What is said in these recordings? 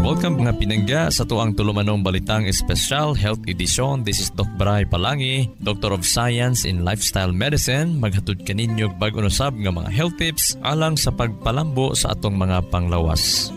Welcome mga pinangga sa tuang tulumanong balitang espesyal health edition. This is Doc Bray Palangi, Doctor of Science in Lifestyle Medicine. Maghatod kaninyo bag-o usab nga mga health tips alang sa pagpalambo sa atong mga panglawas.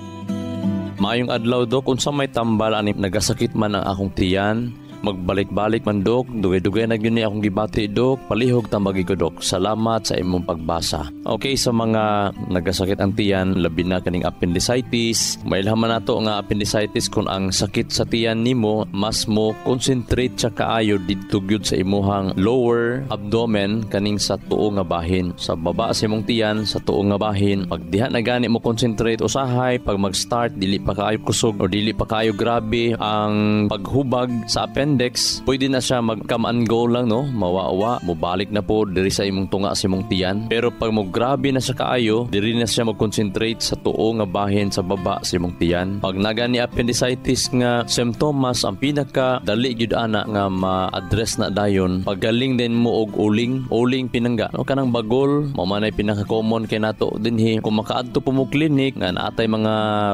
Maayong adlaw, Dok. Unsa may tambal ani nagasakit man ang akong tiyan, magbalik-balik man, Dok. Dugay-dugay na gyud ni akong gibati, Dok. Palihog tambagi ko, Dok. Salamat sa imong pagbasa. Okay, sa mga nagasakit ang tiyan, labi na kaning appendicitis. Mailhaman nato nga appendicitis kung ang sakit sa tiyan nimo mas mo concentrate sa kaayo didto gyud sa imuhang lower abdomen kaning sa tuo nga bahin. Sa baba sa imong tiyan sa tuo nga bahin, pag diha na gani mo concentrate usahay, pag mag-start dili pa kaayo kusog o dili pa kaayo grabe ang paghubag sa appendix, pwede na siya mag-come and go lang, no? Mawawa, mubalik na po diri sa imong tunga sa imong tiyan. Pero pag mo grabe na sa kaayo, diri na siya mag-concentrate sa tuo nga bahin sa baba sa imong tiyan. Pag nagani appendicitis nga symptoms, ang pinaka dali gyud ana nga ma-address na dayon, paggaling din mo og uling pinangga, no? Kanang bagol, mao man ay pinaka common kay nato dinhi. Kung makaadto po mo clinic nga naatay mga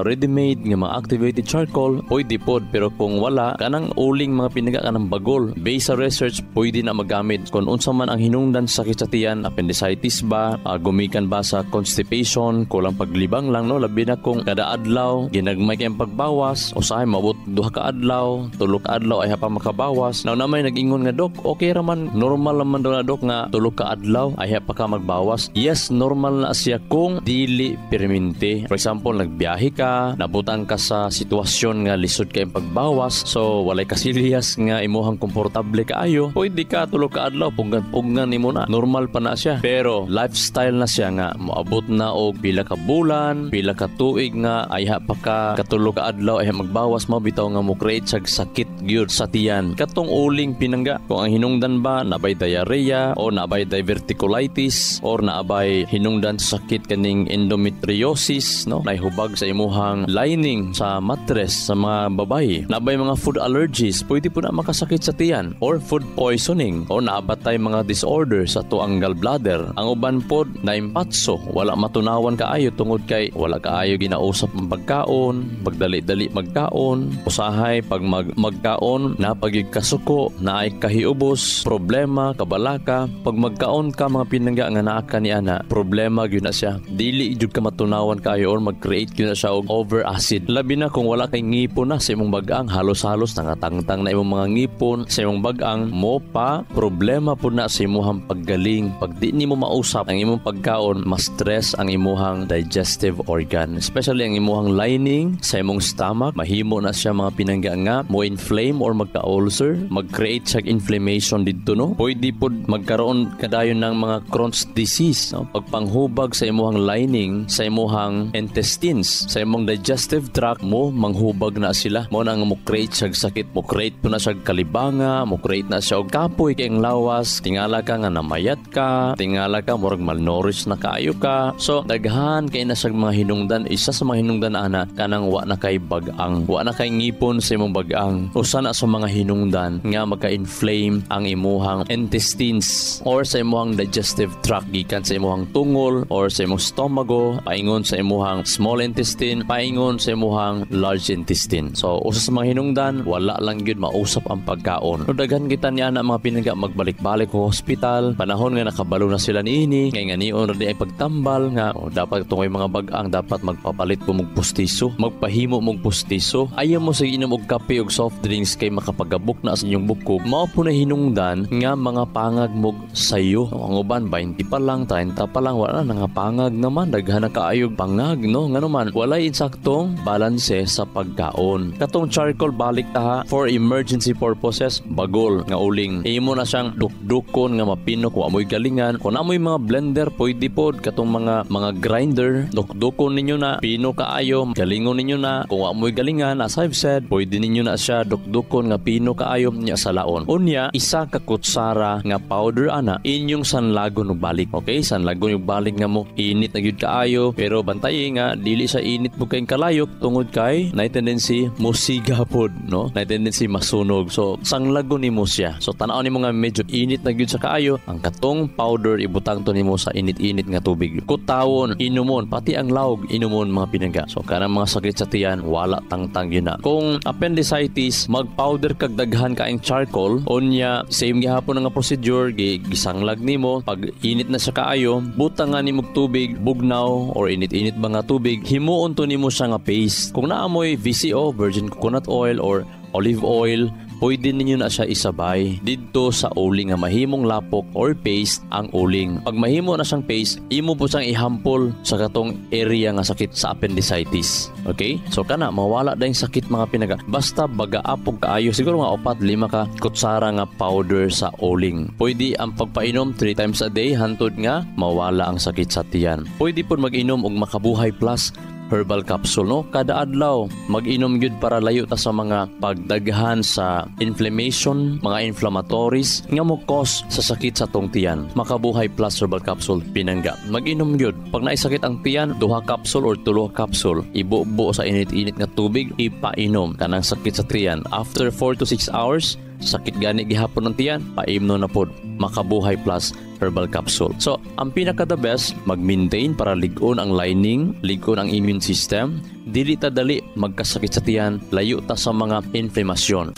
ready-made nga mga activated charcoal, pwede pod. Pero kung wala, kanang uling mga pinangga kanang bagol, based sa research pwede na magamit. Kung unsa man ang hinungdan sa sakit sa tiyan, appendicitis ba, gumikan ba sa constipation, kulang paglibang lang, no? Labi na kung kada adlaw ginagmay kay pagbawas, usahay mabot duha ka adlaw, tulo ka adlaw ay pa makabawas. Now na may nag-ingon nga, Dok, okay ra man, normal naman daw na, Dok, nga tulo ka adlaw ay pa ka magbawas. Yes, normal na siya kung dili permente. For example, nagbiyahe ka, nabutan ka sa sitwasyon nga lisod kay pagbawas, so walay kasilias nga imuhang komportable kaayo, pwede ka tulo ka adlaw, punggan nimo na, normal pa na siya. Pero lifestyle na siya nga moabot na og pila ka bulan, pila ka tuig nga ayha pa ka katulo ka adlaw ay magbawas, mabitaw nga mo create sag sakit gyud sa tiyan. Katong uling pinangga, kung ang hinungdan ba nabay diarrhea o nabay diverticulitis or naabay hinungdan sa sakit kaning endometriosis, no? Naihubag sa imuhang lining sa mattress sa mga babayi, nabay mga food allergies, pwede po na makasakit sa tiyan, or food poisoning, o naabatay mga disorders sa tuang gallbladder. Ang uban pod na impatso, wala matunawan kaayo tungod kay wala kaayo ginausap ang pagkaon, magdali-dali magkaon, usahay pag magkaon na pagyud kasuko, na ay kahiubos, problema, kabalaka. Pag magkaon ka mga pinangga nga naa ka ni ana, problema gyud na siya. Dili jud ka matunawan kaayo or mag-create gyud na siya og over acid. Labi na kung wala kay ngipon na sa imong bag-ang, halos-halos nangatangtang na imong mga ngipon sa imong bag-ang, mo pa problema po na sa imuhang paggaling. Pag di nimo mausap ang imong pagkaon, ma-stress ang imuhang digestive organ, especially ang imuhang lining sa imong stomach. Mahimo na siya mga pinangga nga mo inflame or magka-ulcer, mag-create siya inflammation dito, no? Pwede po magkaroon kadayon ng mga Crohn's disease, no? Pagpanghubag sa imuhang lining, sa imuhang intestines, sa imong digestive tract mo, manghubag na sila. Mo nang mo create siya sakit, mo create po na siya kalibanga, mo create na siya og kapoy kay ang lawas, tingala ka nga namayat ka, tingala ka murag malnourished na kaayo ka. So daghan kay na siya mga hinungdan. Isa sa mga hinungdan ana kanang wa na kay bag-ang, wa na kay ngipon sa imong bag-ang. Usa na sa mga hinungdan nga magka-inflame ang imuhang intestines or sa imuhang digestive tract, gikan sa imuhang tungol or sa imong stomago, paingon sa imuhang small intestine, paingon sa imuhang large intestine. So usa sa mga hinungdan, wala lang gyud mausap ang pagkaon. No, daghan kita niya na mga pinangga magbalik-balik sa hospital, panahon nga nakabalo na sila niini, ngay nga niyon ra di ay pagtambal nga dapat tungoy mga bag-ang dapat magpapalit po mog pustiso, magpahimo mog pustiso. Ayaw mo sa inom og kape og soft drinks kay makapagabok na sa inyong bukog. Mao po na hinungdan nga mga pangag mog sayo. Ang uban 20 pa lang, 30 pa lang, wala na nga pangag naman, daghan na kaayog pangag, no? Ngano man walay insaktong balanse sa pagkaon. Katong charcoal balik ta for emergency purposes, bagol nga uling. Imo na siyang dukdukon nga mapino kung amoy galingan. Kung amoy mga blender, pwede pod katong mga grinder, dukdukon ninyo na pino kaayo, galingon ninyo na. Kung amoy galingan, as I've said, pwede ninyo na siya dukdukon nga pino kaayo niya sa laon. Unya, isa ka kutsara nga powder ana inyong sanlagon og balik. Okay, sanlagon og balik nga mo init na gyud kaayo, pero bantay nga dili sa init mo kay kalayok tungod kay na tendency musiga pod, no? Na tendency masun sunog. So sanglagon nimo siya. So tanaw nimo nga medyo init na gyud sa kaayo, ang katong powder ibutang to nimo sa init-init nga tubig. Kutawon, inumon, pati ang lawg inumon mga pinangga. So kanang mga sakit sa tiyan wala tangtang yun na. Kung appendicitis, mag-powder kag daghan kaing charcoal, onya same gihapon nga procedure, gisanglag nimo, pag init na sa kaayo, butang nga nimo tubig, bugnaw or init-init ba nga tubig, himuon to nimo siya nga paste. Kung naamoy VCO, virgin coconut oil or olive oil, pwede ninyo na siya isabay dito sa uling nga mahimong lapok or paste ang uling. Pag mahimo na siyang paste, imo po siyang ihampol sa katong area nga sakit sa appendicitis. Okay? So kana mawala dahil sakit mga pinaga. Basta bagaapog kaayo, siguro nga 4-5 ka kutsara nga powder sa uling. Pwede ang pagpainom 3 times a day hantod nga mawala ang sakit sa tiyan. Pwede po mag-inom og Makabuhay Plus herbal capsule, no? Kada adlaw mag-inom gyud para layo ta sa mga pagdaghan sa inflammation, mga inflammatories nga mo cause sa sakit sa tong tiyan. Makabuhay Plus herbal capsule pinangga. Mag-inom gyud. Pag naisakit ang tiyan, 2 capsule or 3 capsule, ibubo sa init-init nga tubig, ipainom kanang sakit sa tiyan. After 4 to 6 hours, sakit gani gihapon ng tiyan, paimno na pod Makabuhay Plus herbal capsule. So, ang pinaka-the best, mag-maintain para ligon ang lining, ligon ang immune system, dili ta dali magkasakit sa tiyan, layo ta sa mga inflamasyon.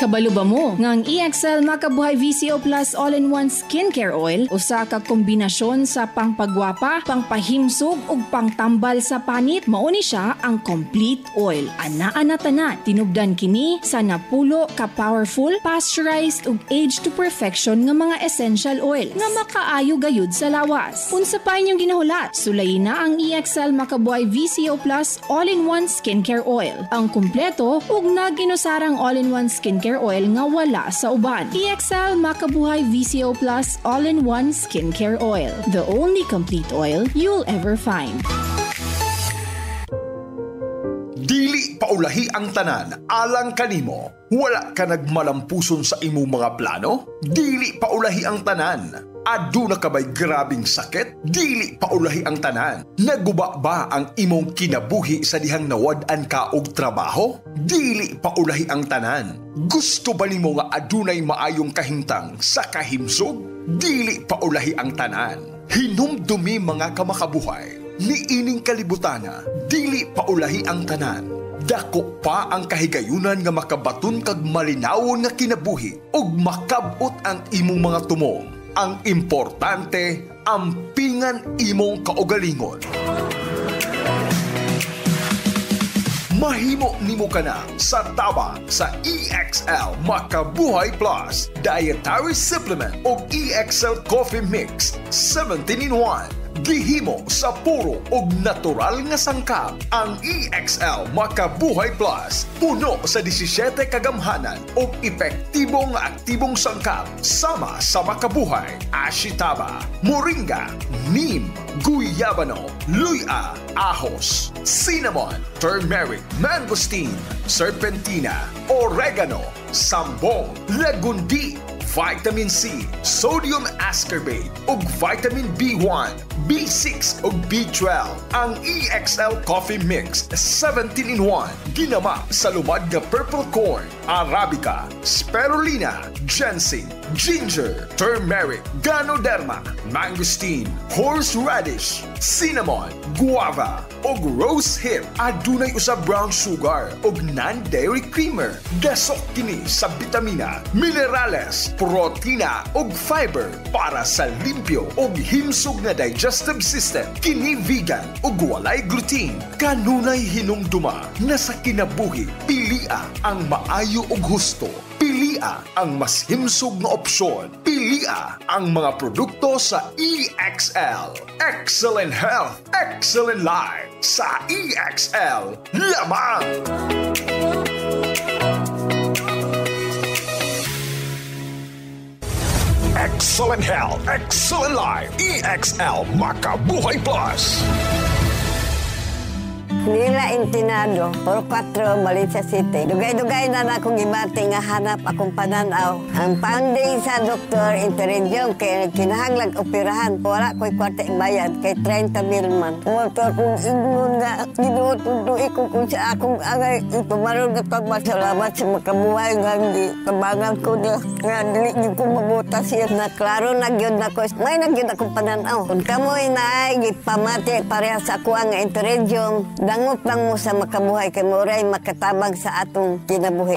Kabalo ba mo nga ang EXL Makabuhay VCO Plus All-in-One Skincare Oil usa ka kombinasyon sa pangpagwapa, pangpahimsog ug pangtambal sa panit? Mauni siya ang complete oil. Ana-ana tanan, tinubdan kini sa napulo ka powerful, pasteurized ug aged to perfection nga mga essential oil nga makaayo gayud sa lawas. Unsa pa inyong ginahulat? Sulayin na ang EXL Makabuhay VCO Plus All-in-One Skincare Oil. Ang kumpleto ug naginusarang all-in-one skincare oil nga wala sa uban. EXL Makabuhay VCO Plus All-in-One Skincare Oil. The only complete oil you'll ever find. Dili paulahi ang tanan alang kanimo. Wala ka nagmalampuson sa imong mga plano? Dili paulahi ang tanan. Aduna ka ba'y grabing sakit? Dili paulahi ang tanan. Naguba ba ang imong kinabuhi sa dihang nawad-an ka og trabaho? Dili paulahi ang tanan. Gusto ba nimo nga adunay maayong kahimtang sa kahimsog? Dili paulahi ang tanan. Hinumdumi mga kamakabuhay. Niining kalibutana, dili paulahi ang tanan. Dako pa ang kahigayunan nga makabaton kag malinawon nga kinabuhi ug makabot ang imong mga tumong. Ang importante, ampingan imong kaugalingon. Mahimo nimo kana sa taba sa EXL Makabuhay Plus Dietary Supplement o EXL Coffee Mix 17-in-1. Gihimo sa puro ug natural nga sangkap. Ang EXL Makabuhay Plus puno sa 17 kagamhanan ug epektibo nga aktibong sangkap sama sa makabuhay, ashitaba, moringa, neem, guyabano, luya, ahos, cinnamon, turmeric, mangosteen, serpentina, oregano, sambong, lagundi, vitamin C, sodium ascorbate ug vitamin B1, B6 ug B12. Ang EXL Coffee Mix 17-in-1 ginama sa lumad nga purple corn, arabica, spirulina, ginseng, ginger, turmeric, ganoderma, mangosteen, horseradish, cinnamon, guava ug rose hip. Adunay usa brown sugar ug non-dairy creamer. Dasok kini sa bitamina, minerales, protina ug fiber para sa limpyo ug himsog na digestive system. Kini vegan ug walay gluten. Kanunay hinumduma na sa kinabuhi, pilia ang maayo ug husto. Pilia ang mas himsog na opsyon. Pilia ang mga produkto sa EXL. Excellent health, excellent life. Sa EXL lamang. Excellent health, excellent life. EXL Makabuhay Plus. Nila Intinado, Oro 4, Valencia City. Dugay-dugay na akong gibati nga hanap akong pananaw. Ang funding sa Dr. Interregion kay kinahanglag operahan. Wala ko'y kwarte bayad kay 30,000 man. Motor kong ingon nga ginutuloy ko kung sa akong angay ipamarong na pagmasalamat sa makabuhay nga kabangan ko nga dili niyo ko mabutas yan na klaro nagyod na ko. May nagyod akong pananaw. Kung kamoy na ay gipamati pareha sa ako ang Interregion, dangot lang mo sa makabuhay kay Moray makatabang sa atong kinabuhi.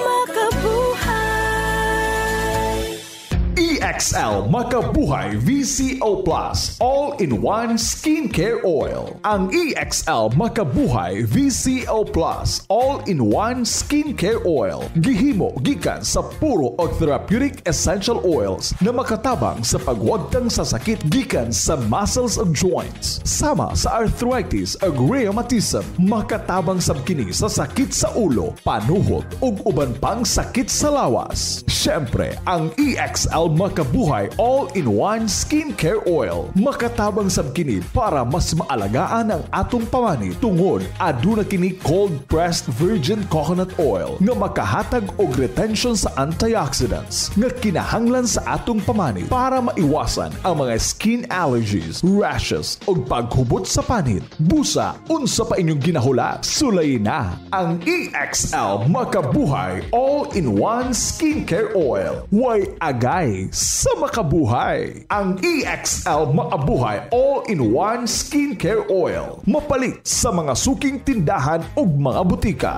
EXL Makabuhay VCO Plus All-in-One Skincare Oil. Ang EXL Makabuhay VCO Plus All-in-One Skincare Oil gihimo gikan sa puro og therapeutic essential oils na makatabang sa pagwagtang sa sakit gikan sa muscles ug joints, sama sa arthritis ug rheumatism, makatabang sab kini sa sakit sa ulo, panuhot ug uban pang sakit sa lawas. Syempre, ang EXL Makabuhay All-in-One Skincare Oil makatabang sab kini para mas maalagaan ang atong pamani tungod aduna kini cold pressed virgin coconut oil nga makahatag og retention sa antioxidants nga kinahanglan sa atong pamani para maiwasan ang mga skin allergies, rashes ug paghubot sa panit. Busa, unsa pa inyong ginahulat? Sulay na ang EXL Makabuhay All-in-One Skincare Oil. Way agay sa makabuhay. Ang EXL Makabuhay All-in-One Skincare Oil. Mapalit sa mga suking tindahan ug mga butika.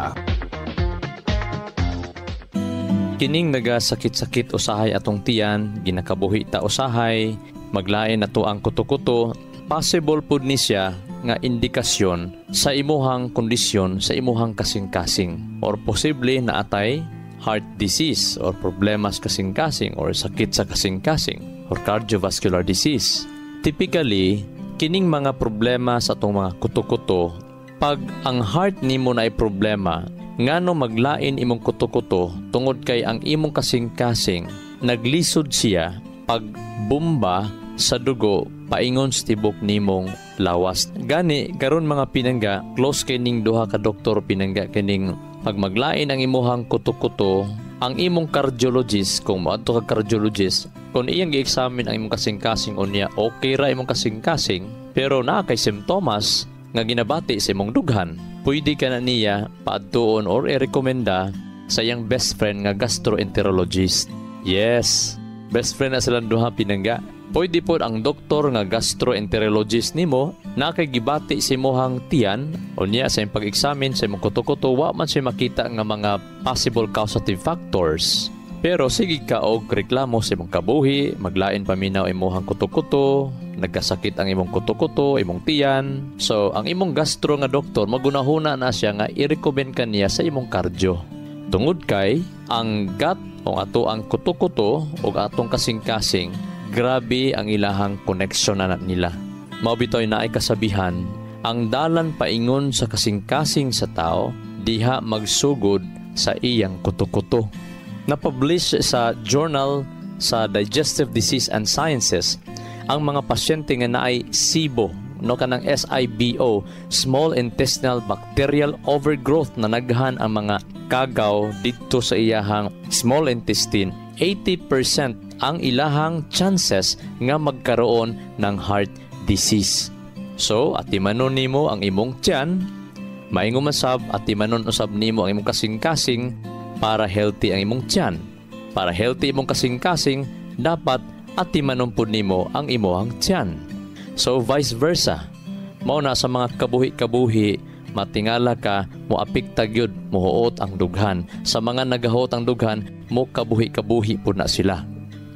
Kining nagasakit-sakit usahay atong tiyan, ginakabuhi ta usahay, maglain nato ang kuto-kuto, possible pud ni siya nga indikasyon sa imuhang kondisyon sa imuhang kasing-kasing or posible na atay heart disease or problemas kasing-kasing or sakit sa kasing-kasing or cardiovascular disease. Typically, kining mga problema sa atong mga kuto-kuto, pag ang heart nimo na ay problema, ngano maglain imong kuto-kuto tungod kay ang imong kasing-kasing naglisod siya pag bomba sa dugo paingon sa tibok nimong lawas. Gani karon mga pinangga, close kay ning duha ka doktor pinangga kining pag maglain ang imuhang kuto-kuto, ang imong cardiologist, kung maadto ka cardiologist, kung iyang gi-examine ang imong kasing-kasing unya, okay ra imong kasing-kasing, pero naa kay simptomas nga ginabati sa imong dughan, pwede ka na niya paadtuon or i-rekomenda sa iyang best friend nga gastroenterologist. Yes, best friend na silang duha pinangga. Pwede po ang doktor nga gastroenterologist nimo na kay gibati si mohang tiyan o niya sa pag-examine sa imong kuto-kuto wa man siya makita nga mga possible causative factors. Pero sige ka og reklamo sa imong kabuhi, maglain paminaw imong kuto-kuto, nagkasakit ang imong kuto-kuto, imong tiyan. So ang imong gastro nga doktor magunahuna na siya nga i-recommend kaniya sa imong cardio. Tungod kay ang gut o ato ang kuto-kuto o atong kasing-kasing, grabe ang ilahang koneksyon na nila. Maubitoy na ay kasabihan, ang dalan paingon sa kasing-kasing sa tao, diha magsugod sa iyang kuto-kuto. Na-publish sa journal sa Digestive Disease and Sciences, ang mga pasyente nga naay SIBO, no kanang SIBO, Small Intestinal Bacterial Overgrowth na naghan ang mga kagaw dito sa iyahang small intestine, 80% ang ilahang chances nga magkaroon ng heart disease. So, atimanon nimo ang imong tiyan, maingon masab atimanon usab nimo ang imong kasing-kasing para healthy ang imong tiyan. Para healthy imong kasing-kasing, dapat atimanon pud nimo ang imong tiyan. So, vice versa. Mao na sa mga kabuhi-kabuhi, matingala ka, moapikta gyud mohuot ang dughan. Sa mga nagahuot ang dughan, mo kabuhi-kabuhi pud na sila.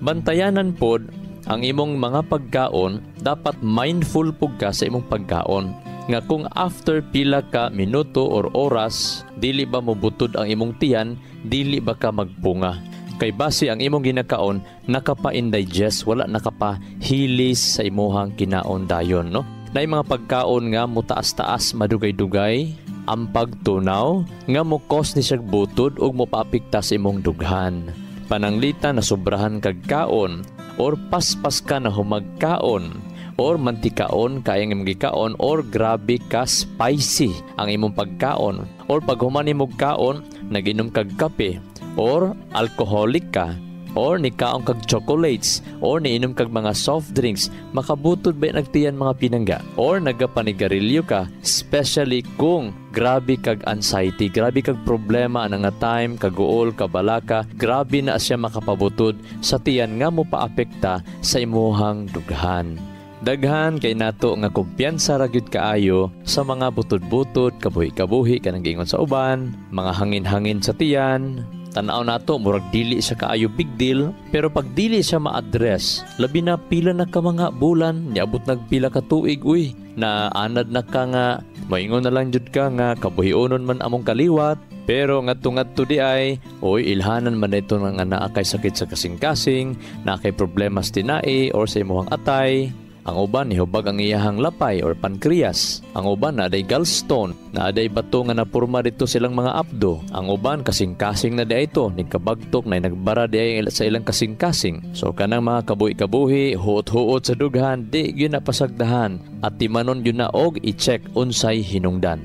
Bantayanan pod ang imong mga pagkaon, dapat mindful pud ka sa imong pagkaon. Nga kung after pila ka minuto or oras, dili ba mobutod ang imong tiyan, dili ba ka magpunga. Kay base ang imong ginakaon, nakapa-indigest, wala nakapa-hilis sa imuhang kinaon dayon, no? Na mga pagkaon nga mutaas-taas, madugay-dugay, ang pagtunaw nga mo cause ni siya butod ug mo paapekta sa imong dughan. Pananglita na sobrahan kag kaon or paspas ka na humagkaon or mantikaon kayang imong gikaon or grabe ka spicy ang imong pagkaon or pag human imong kaon naginom kag kape or alcoholic ka or nikaon kag chocolates or niinom kag mga soft drinks, makabutod ba nagtiyan mga pinangga? Or nagapanigarilyo ka, especially kung grabe kag anxiety, grabe kag problema na nga time, kaguol, kabalaka, grabe na siya makapabutod sa tiyan nga mo paapekta sa imuhang dughan. Daghan kay nato nga kumpiyansa ra gyud kaayo sa mga butod-butod, kabuhi-kabuhi kanang giingon sa uban, mga hangin-hangin sa tiyan. Tanaw nato murag dili siya kaayo big deal, pero pag dili siya ma-address, labi na pila na ka mga bulan, niabot nagpila ka tuig uy, na anad na ka nga moingon na lang jud ka nga kabuhionon man among kaliwat. Pero ngadto-ngadto di ay, oy ilhanan man ito nga naa kay sakit sa kasing-kasing, na kay problema sa tinai or sa imuhang atay. Ang uban nihubag ang iyahang lapay or pancreas. Ang uban na aday gallstone, na aday bato nga napurma dito silang mga abdo. Ang uban kasing-kasing na di ito, nagkabagtok na nagbara di ay sa ilang kasing-kasing. So kanang mga kabuhi-kabuhi, huot-huot sa dughan, di yun napasagdahan. At timanon yun na og i-check unsay hinungdan.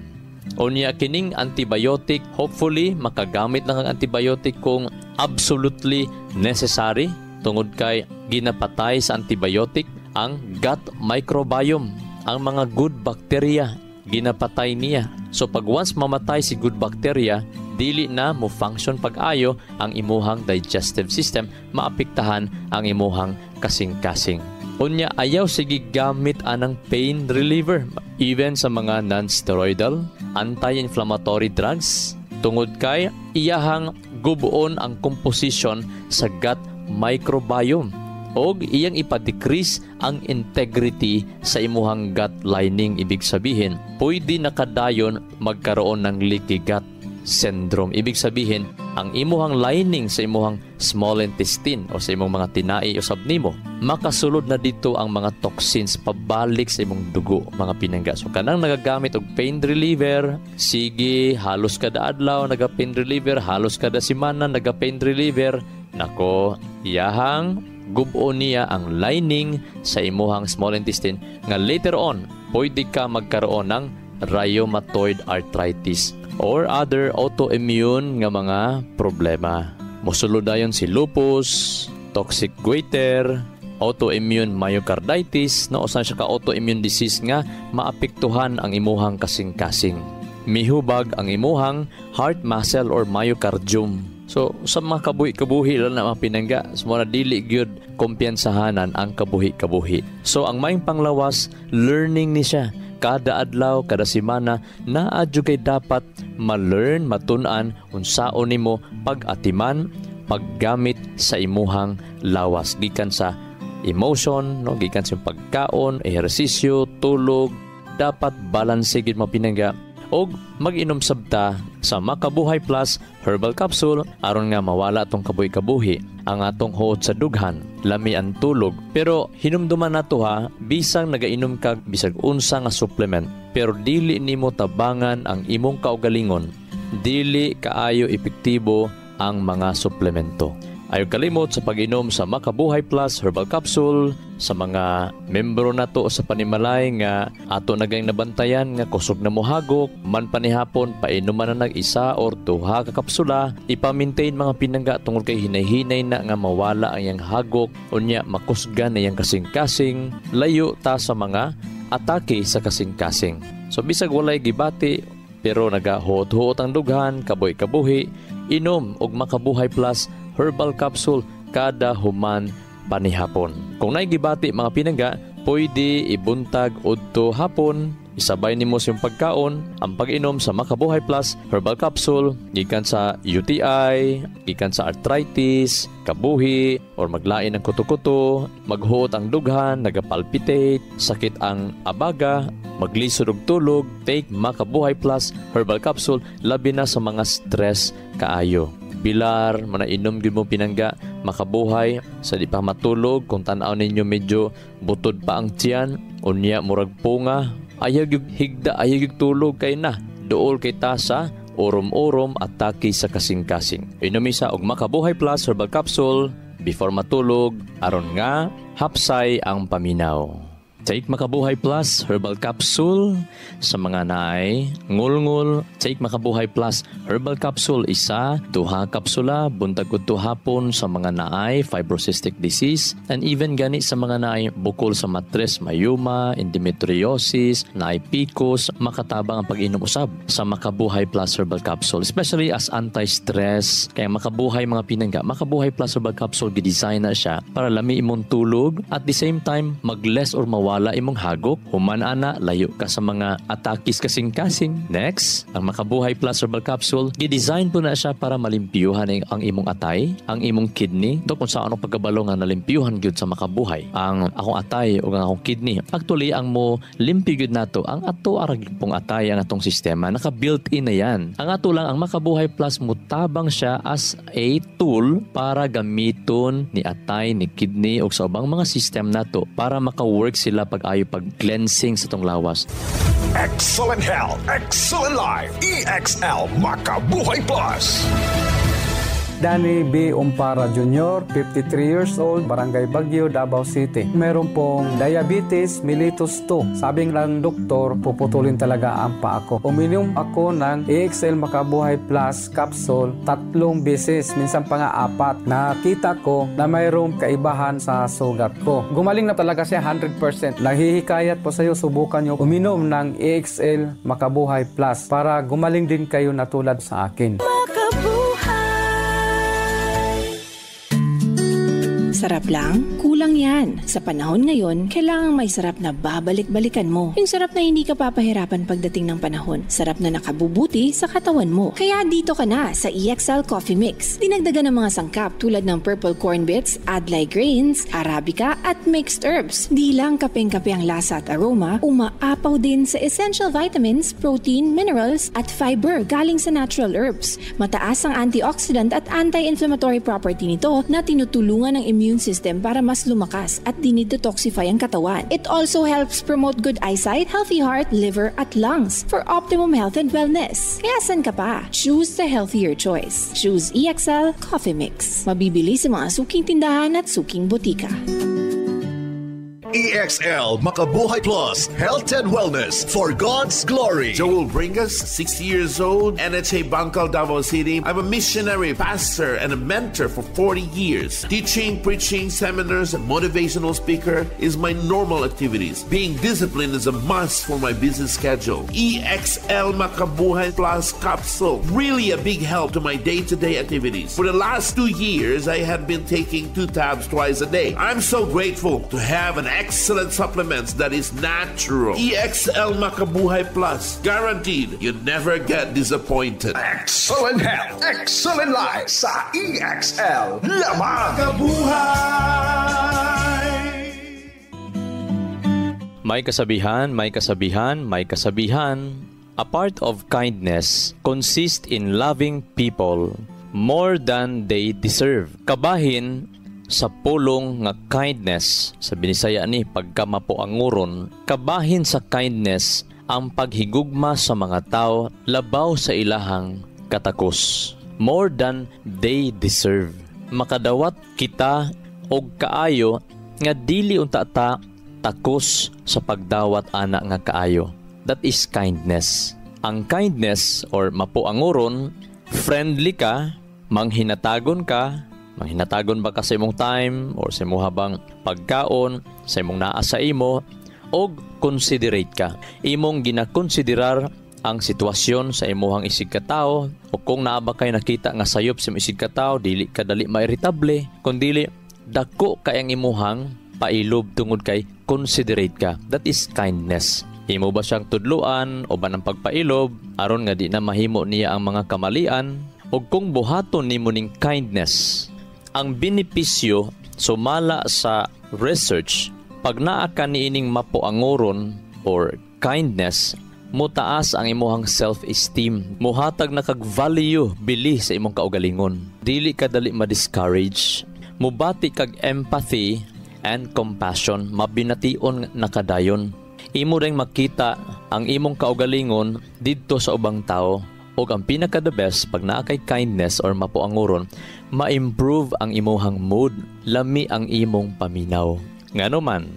Unya kining antibiotic, hopefully makagamit lang ang antibiotic kung absolutely necessary. Tungod kay ginapatay sa antibiotic ang gut microbiome, ang mga good bacteria, ginapatay niya. So pag once mamatay si good bacteria, dili na mo function pag-ayo ang imuhang digestive system, maapektahan ang imuhang kasing-kasing. Unya ayaw sige gamit anang pain reliever, even sa mga non-steroidal, anti-inflammatory drugs, tungod kay iyahang gubuon ang composition sa gut microbiome. Og iyang ipa-decrease ang integrity sa imuhang gut lining. Ibig sabihin, pwede nakadayon magkaroon ng leaky gut syndrome. Ibig sabihin, ang imuhang lining sa imuhang small intestine o sa imong mga tinai usab nimo, makasulod na dito ang mga toxins pabalik sa imong dugo, mga pinangga. So kanang nagagamit og pain reliever, sige, halos kada adlaw naga-pain reliever, halos kada semana naga-pain reliever, nako, iyahang gubuon niya ang lining sa imuhang small intestine nga later on pwede ka magkaroon ng rheumatoid arthritis or other autoimmune nga mga problema. Mosulod dayon si lupus, toxic goiter, autoimmune myocarditis, no usan siya ka autoimmune disease nga maapektuhan ang imuhang kasing-kasing. Mihubag ang imuhang heart muscle or myocardium. So, sa mga kabuhi-kabuhi lang na mga pinangga, sa mga dili gyud kumpiyansahanan ang kabuhi-kabuhi. So, ang maing panglawas, learning ni siya. Kada adlaw, kada semana, naadyo kay dapat ma-learn, matunan, unsaon nimo pag-atiman, paggamit sa imuhang lawas. Gikan sa emotion, no? Gikan sa pagkaon, ehersisyo, tulog, dapat balanse gyud mga pinangga. O mag-inom sabta sa Makabuhay Plus Herbal Capsule aron nga mawala atong kabuhi-kabuhi ang atong huot sa dughan, lami ang tulog. Pero hinumduman nato ha, bisang nagainom kag bisag unsa nga supplement, pero dili nimo tabangan ang imong kaugalingon, dili kaayo epektibo ang mga suplemento. Ayaw kalimot sa pag-inom sa Makabuhay Plus Herbal Capsule sa mga membro nato sa panimalay nga ato naging nabantayan nga kusog na mohagok man panihapon painuman na nag-isa or 2 ka kapsula, ipa-maintain mga pinangga tungod kay hinay-hinay na nga mawala ang iyang hagok unya makusgan na iyang kasing-kasing, layo ta sa mga atake sa kasing-kasing. So bisag walay gibati pero nagahuot-huot ang dughan, kabuhi-kabuhi, inom og Makabuhay Plus Herbal Capsule kada human panihapon. Kung naigibati mga pinangga, pwede ibuntag udto hapon, isabay nimo sa pagkaon ang pag-inom sa Makabuhay Plus Herbal Capsule gikan sa UTI, gikan sa arthritis, kabuhi or maglain ng kuto-kuto, maghuot ang dughan, nagapalpitate, sakit ang abaga, maglisod og tulog. Take Makabuhay Plus Herbal Capsule labi na sa mga stress kaayo. Bilar, manainom gyud mo pinangga, makabuhay sa di pa matulog. Kung tan-aw ninyo medyo butod pa ang tiyan, unya murag punga, ayaw gyud higda, ayaw gyud tulog kay na. Duol kay tasa, urom-urom at taki sa kasing-kasing. Inumisa og Makabuhay Plus Herbal Capsule before matulog aron nga hapsay ang paminaw. Take Makabuhay Plus Herbal Capsule. Sa mga naay ngulngul, Take Makabuhay Plus Herbal Capsule, isa, 2 kapsula, buntag udto hapon sa mga naay fibrocystic disease, and even gani sa mga naay bukol sa matres, mayuma, endometriosis, naay PCOS, makatabang ang pag-inom usab sa Makabuhay Plus Herbal Capsule, especially as anti-stress. Kaya Makabuhay mga pinangga, Makabuhay Plus Herbal Capsule gidesign na siya para lami imong tulog, at the same time mag-less or mawala imong hagok, human ana, layo ka sa mga atakis kasing-kasing. Next, ang Makabuhay Plus Herbal Capsule, gidesign po na siya para malimpyuhan ang imong atay, ang imong kidney. Ito kung saan pagkabalo nga nalimpyuhan gyud sa Makabuhay ang akong atay o ang akong kidney. Actually, ang mo limpyo gyud nato ang ato arag pong atay, ang atong sistema naka-built-in na yan. Ang ato lang ang Makabuhay Plus, mutabang siya as a tool para gamiton ni atay, ni kidney o sa ubang mga system nato para maka-work sila pag-ayo pag-cleansing sa tong lawas. Excellent health, excellent life. EXL Makabuhay Plus. Danny B. Umpara Jr., 53 years old, Barangay Baguio, Davao City. Meron pong diabetes mellitus 2. Sabing lang doktor, puputulin talaga ang paa ko. Uminom ako ng EXL Makabuhay Plus capsule 3 beses, minsan pa nga 4. Nakita ko na mayroong kaibahan sa sugat ko. Gumaling na talaga siya 100%. Naghihikayat po sa iyo, subukan nyo uminom ng EXL Makabuhay Plus para gumaling din kayo na tulad sa akin. Sarap lang? Kulang yan. Sa panahon ngayon, kailangang may sarap na babalik-balikan mo. Yung sarap na hindi ka papahirapan pagdating ng panahon. Sarap na nakabubuti sa katawan mo. Kaya dito ka na sa EXL Coffee Mix. Dinagdagan ng mga sangkap tulad ng purple corn bits, adlai grains, arabica at mixed herbs. Di lang kapeng-kape ang lasa at aroma, umaapaw din sa essential vitamins, protein, minerals at fiber galing sa natural herbs. Mataas ang antioxidant at anti-inflammatory property nito na tinutulungan ng immune system para mas lumakas at dinidetoxify ang katawan. It also helps promote good eyesight, healthy heart, liver at lungs for optimum health and wellness. Kaya san ka pa? Choose the healthier choice. Choose EXL Coffee Mix. Mabibili sa mga suking tindahan at suking butika. EXL Makabuhay Plus, health and wellness for God's glory. Joel Bringas, 60 years old, NHA Bangkal, Davao City. I'm a missionary, pastor, and a mentor for 40 years. Teaching, preaching, seminars, and motivational speaker is my normal activities. Being disciplined is a must for my busy schedule. EXL Makabuhay Plus capsule, really a big help to my day-to-day activities. For the last 2 years, I have been taking 2 tabs twice a day. I'm so grateful to have an excellent supplements that is natural. EXL Makabuhay Plus. Guaranteed, you never get disappointed. Excellent health, excellent life sa EXL lamang. Makabuhay! May kasabihan, may kasabihan, may kasabihan. A part of kindness consists in loving people more than they deserve. Kabahin sa pulong nga kindness, sa Binisaya ni pagkamapuanguron, kabahin sa kindness ang paghigugma sa mga tao labaw sa ilahang katakos, more than they deserve. Makadawat kita og kaayo nga dili unta ta takos sa pagdawat ana nga kaayo. That is kindness. Ang kindness or mapuanguron, friendly ka, manghinatagon ka, manghinatagon ba ka sa imong time or sa imong habang pagkaon, sa imong naa sa imo, o considerate ka. Imong ginakonsiderar ang sitwasyon sa imuhang isig katao, o kung naa ba kay nakita nga sayop sa isig katao, dili ka dali mairitable, kundi dako kay ang imuhang pailob tungod kay considerate ka. That is kindness. Imo ba siyang tudluan o ba ng pagpailob aron nga di na mahimo niya ang mga kamalian? O kung buhaton nimo ning kindness, ang benepisyo sumala sa research, pag naa ka niining mapuanguron or kindness, mutaas ang imuhang self-esteem. Muhatag na kag value bili sa imong kaugalingon. Dili ka dali ma-discourage. Mubati kag empathy and compassion. Mabination na kadayon. Imo ring makita ang imong kaugalingon didto sa ubang tao. O ang pinaka-the best, pag naa kay kindness or mapuanguron, ma-improve ang imuhang mood, lami ang imong paminaw. Ngano man,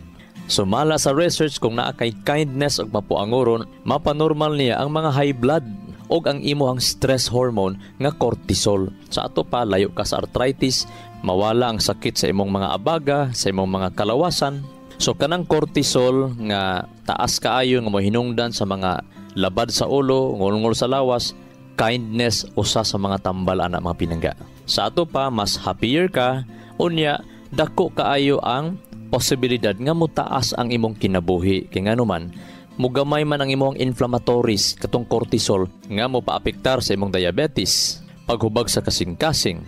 Sumala sa research kung naa kay kindness ug mapuangoron, mapanormal niya ang mga high blood ug ang imuhang stress hormone nga cortisol. Sa ato pa, layo ka sa arthritis, mawala ang sakit sa imong mga abaga, sa imong mga kalawasan. So kanang cortisol nga taas kaayo nga mohinungdan sa mga labad sa ulo, ngulngol sa lawas, kindness usa sa mga tambal ana mga pinangga. Sa ato pa, mas happier ka, unya dako kaayo ang posibilidad nga mutaas ang imong kinabuhi. Kaya nga naman, mugamay man ang imong inflammatories katong cortisol nga mo paapektar sa imong diabetes, paghubag sa kasing-kasing,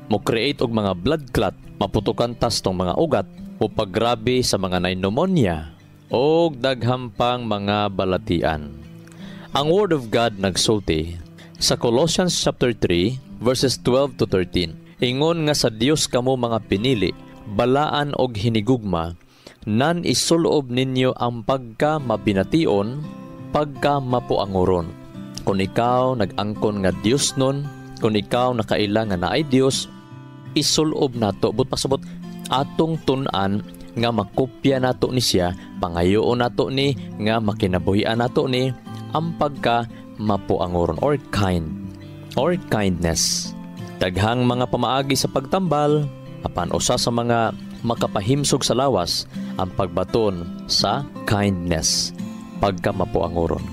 mo create og mga blood clot, maputukan tas tong mga ugat, o paggrabe sa mga pneumonia o daghang pang mga balatian. Ang Word of God nagsulti sa Colossians chapter 3 verses 12 to 13. Ingon nga sa Dios kamo mga pinili, balaan og hinigugma, nan isulob ninyo ang pagka mabination, pagka mapuangoron. Kung ikaw nag-angkon nga Dios nun, kung ikaw nakaila nga naay Dios, isulob nato, but pasabot atong tun-an nga makopya nato ni siya, pangayoon nato ni nga makinabuhian nato ni ang pagka mapuangoron or kindness. Daghang mga pamaagi sa pagtambal, apan usa sa mga makapahimsog sa lawas ang pagbaton sa kindness, pagka mapuangoron.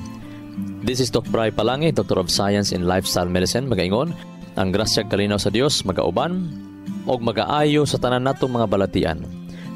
This is Dr. Bray Palangi, Doctor of Science in Lifestyle Medicine. Magaingon, ang grasya kalinaw sa Dios magauban og magaayo sa tanan natong mga balatian.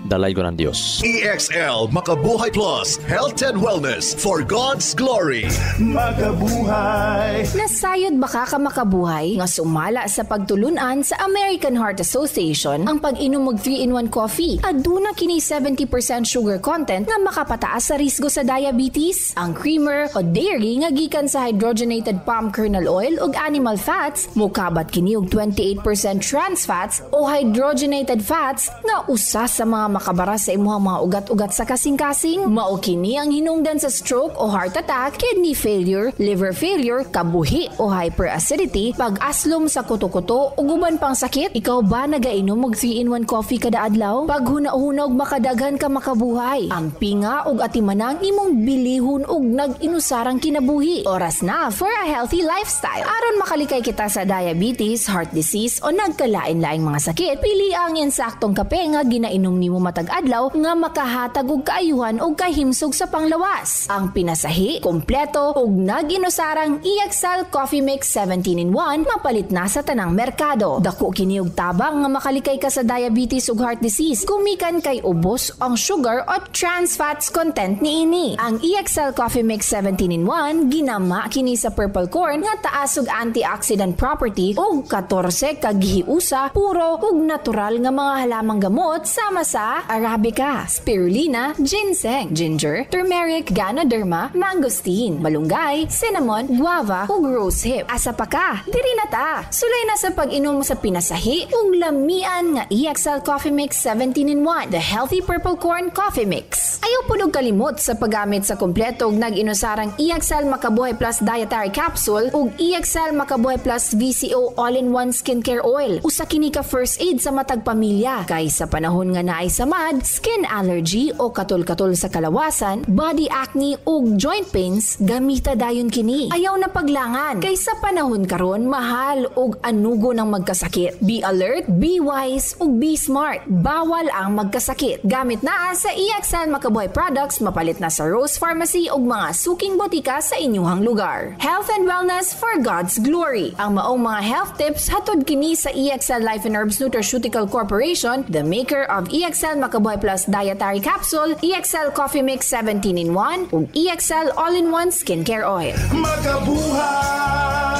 Dalay ko ng Diyos. EXL Makabuhay Plus, Health and Wellness for God's Glory. Makabuhay! Nasayod ba ka makabuhay nga sumala sa pagtulunan sa American Heart Association ang pag-inom og 3-in-1 coffee? Aduna kini 70% sugar content nga makapataas sa risgo sa diabetes. Ang creamer o dairy nga gikan sa hydrogenated palm kernel oil ug animal fats, mukabat kini og 28% trans fats o hydrogenated fats nga usa sa mga makabara sa imuhang mga ugat-ugat sa kasing-kasing. Mao kini ang hinungdan sa stroke o heart attack, kidney failure, liver failure, kabuhi o hyperacidity, pag-aslom sa kuto-kuto ug uban pang sakit. Ikaw ba nagainom og 3-in-1 coffee kada adlaw? Pag huna-huna og makadaghan ka makabuhay, ampinga og atimanang imong bilihon og nag-inusarang kinabuhi. Oras na for a healthy lifestyle. Aron makalikay kita sa diabetes, heart disease o nagkalain-laing mga sakit, pili ang insaktong kape nga ginainom nimo matag adlaw nga makahatag og kaayuhan og kahimsog sa panglawas. Ang pinasahi, kompleto ug nag-inusarang EXL Coffee Mix 17-in-1 mapalit na sa tanang merkado. Dako kini og tabang nga makalikay ka sa diabetes ug heart disease kumikan kay ubos ang sugar o trans fats content niini. Ang EXL Coffee Mix 17-in-1 ginama kini sa purple corn nga taas og antioxidant property ug 14 ka gihiusa puro ug natural nga mga halamang gamot sama sa arabica, spirulina, ginseng, ginger, turmeric, ganoderma, mangosteen, malunggay, cinnamon, guava ug rosehip. Asa pa ka? Diri na ta. Sulay na sa pag-inom sa pinasahi ug lamian nga EXL Coffee Mix 17-in-1, the healthy purple corn coffee mix. Ayaw pud og kalimot sa paggamit sa kompleto ug nag-inusarang EXL Makabuhay Plus dietary capsule ug EXL Makabuhay Plus VCO all-in-one skincare oil. Usa kini ka first aid sa matag pamilya kay sa panahon nga naay samad, skin allergy o katol-katol sa kalawasan, body acne ug joint pains, gamita dayon kini. Ayaw na paglangan kay sa panahon karon mahal ug anugo ng magkasakit. Be alert, be wise ug be smart. Bawal ang magkasakit. Gamit na sa EXL Makabuhay products, mapalit na sa Rose Pharmacy ug mga suking botika sa inyong lugar. Health and wellness for God's glory. Ang maong mga health tips hatod kini sa EXL Life and Herbs Nutraceutical Corporation, the maker of EXL Makabuhay Plus dietary capsule, EXL Coffee Mix 17-in-1 ug EXL all-in-one skincare oil. Makabuhay!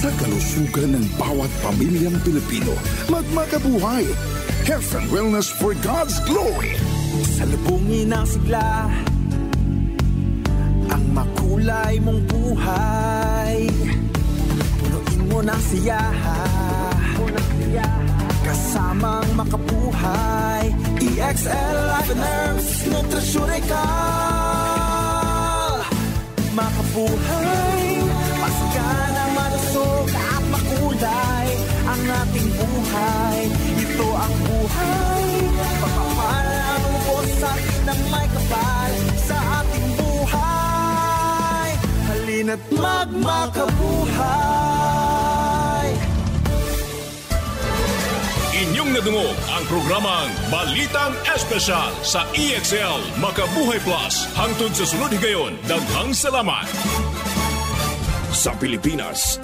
Sa kalusugan ng bawat pamilyang Pilipino, magmakabuhay. Health and wellness for God's glory. Salubungin ang sigla, ang makulay mong buhay. Punuin mo ng siyahan, kasamang makabuhay. EXL Life and Herbs Nutraceutical. Makabuhay, pasigana, malusog at makulay ang ating buhay. Ito ang buhay Pagpapalang ubosan ng may kapal sa ating buhay. Halina't magmakabuhay. Inyong nadungog ang programang Balitang Espesyal sa EXL Makabuhay Plus. Hangtod sa sunod higayon, daghang salamat. Sa Pilipinas,